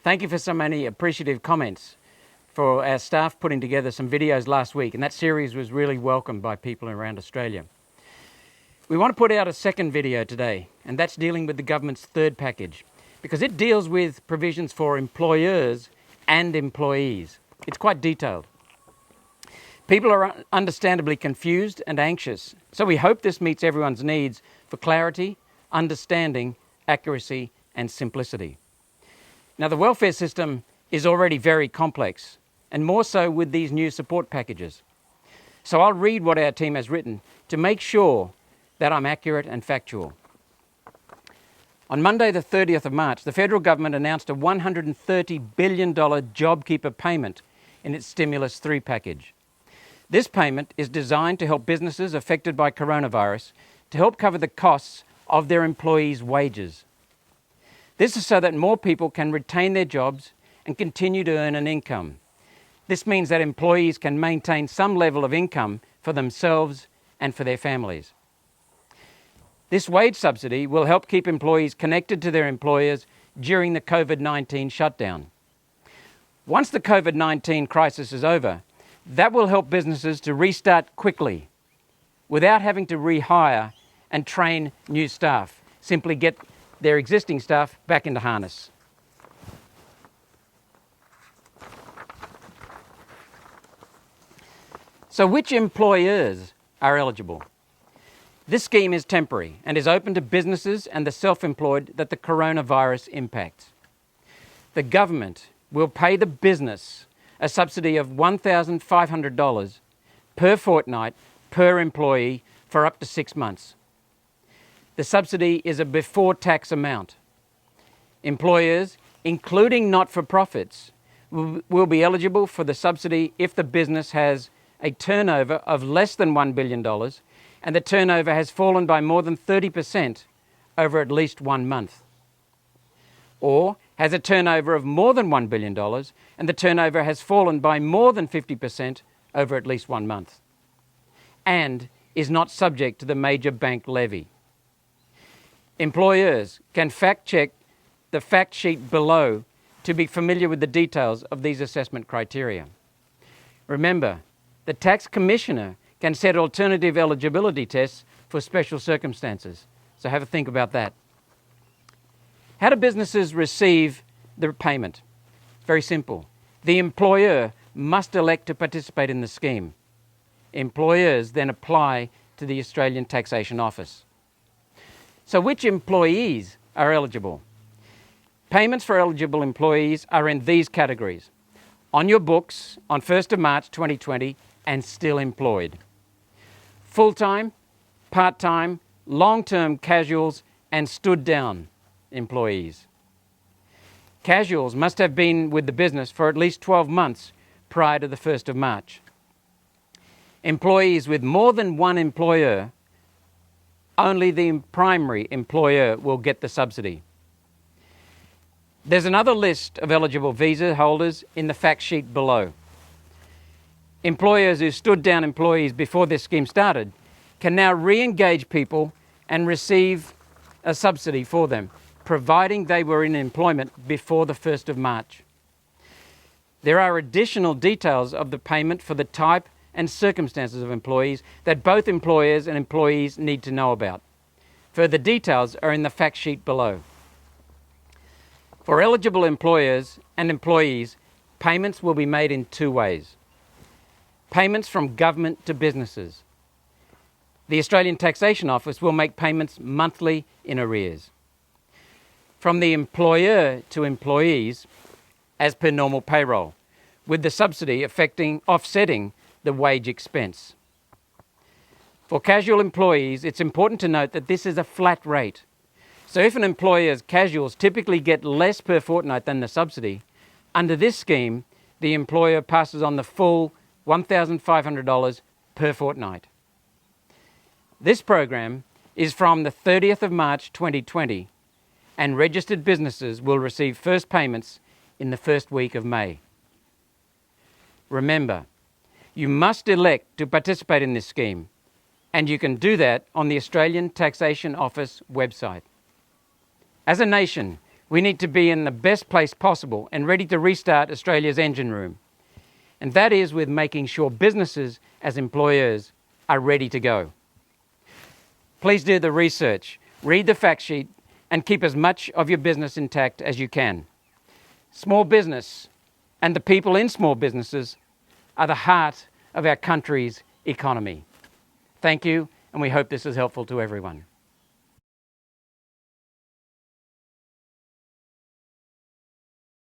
Thank you for so many appreciative comments for our staff putting together some videos last week, and that series was really welcomed by people around Australia. We want to put out a second video today, and that's dealing with the government's third package, because it deals with provisions for employers and employees. It's quite detailed. People are understandably confused and anxious, so we hope this meets everyone's needs for clarity, understanding, accuracy, and simplicity. Now, the welfare system is already very complex, and more so with these new support packages. So I'll read what our team has written to make sure that I'm accurate and factual. On Monday, the 30th of March, the federal government announced a $130 billion Jobkeeper payment in its Stimulus 3 package. This payment is designed to help businesses affected by coronavirus to help cover the costs of their employees' wages. This is so that more people can retain their jobs and continue to earn an income. This means that employees can maintain some level of income for themselves and for their families. This wage subsidy will help keep employees connected to their employers during the COVID-19 shutdown. Once the COVID-19 crisis is over, that will help businesses to restart quickly without having to rehire and train new staff. Simply get their existing staff back into harness. So which employers are eligible? This scheme is temporary and is open to businesses and the self-employed that the coronavirus impacts. The government will pay the business a subsidy of $1,500 per fortnight per employee for up to 6 months. The subsidy is a before-tax amount. Employers, including not-for-profits, will be eligible for the subsidy if the business has a turnover of less than $1 billion and the turnover has fallen by more than 30% over at least 1 month. Or has a turnover of more than $1 billion and the turnover has fallen by more than 50% over at least 1 month. And is not subject to the major bank levy. Employers can fact-check the fact sheet below to be familiar with the details of these assessment criteria. Remember, the tax commissioner can set alternative eligibility tests for special circumstances. So have a think about that. How do businesses receive the payment? It's very simple. The employer must elect to participate in the scheme. Employers then apply to the Australian Taxation Office. So which employees are eligible? Payments for eligible employees are in these categories: on your books on 1st of March 2020 and still employed. Full-time, part-time, long-term casuals and stood-down employees. Casuals must have been with the business for at least 12 months prior to the 1st of March. Employees with more than one employer, only the primary employer will get the subsidy. There's another list of eligible visa holders in the fact sheet below. Employers who stood down employees before this scheme started can now re-engage people and receive a subsidy for them, providing they were in employment before the 1st of March. There are additional details of the payment for the type and circumstances of employees that both employers and employees need to know about. Further details are in the fact sheet below. For eligible employers and employees, payments will be made in 2 ways. Payments from government to businesses. The Australian Taxation Office will make payments monthly in arrears. From the employer to employees, as per normal payroll, with the subsidy offsetting the wage expense. For casual employees, it's important to note that this is a flat rate. So if an employer's casuals typically get less per fortnight than the subsidy, under this scheme, the employer passes on the full $1,500 per fortnight. This program is from the 30th of March 2020, and registered businesses will receive first payments in the first week of May. Remember, you must elect to participate in this scheme, and you can do that on the Australian Taxation Office website. As a nation, We need to be in the best place possible and ready to restart Australia's engine room. And that is with making sure businesses as employers are ready to go. Please do the research, read the fact sheet, and keep as much of your business intact as you can. Small business and the people in small businesses are the heart of our country's economy. Thank you, and we hope this is helpful to everyone.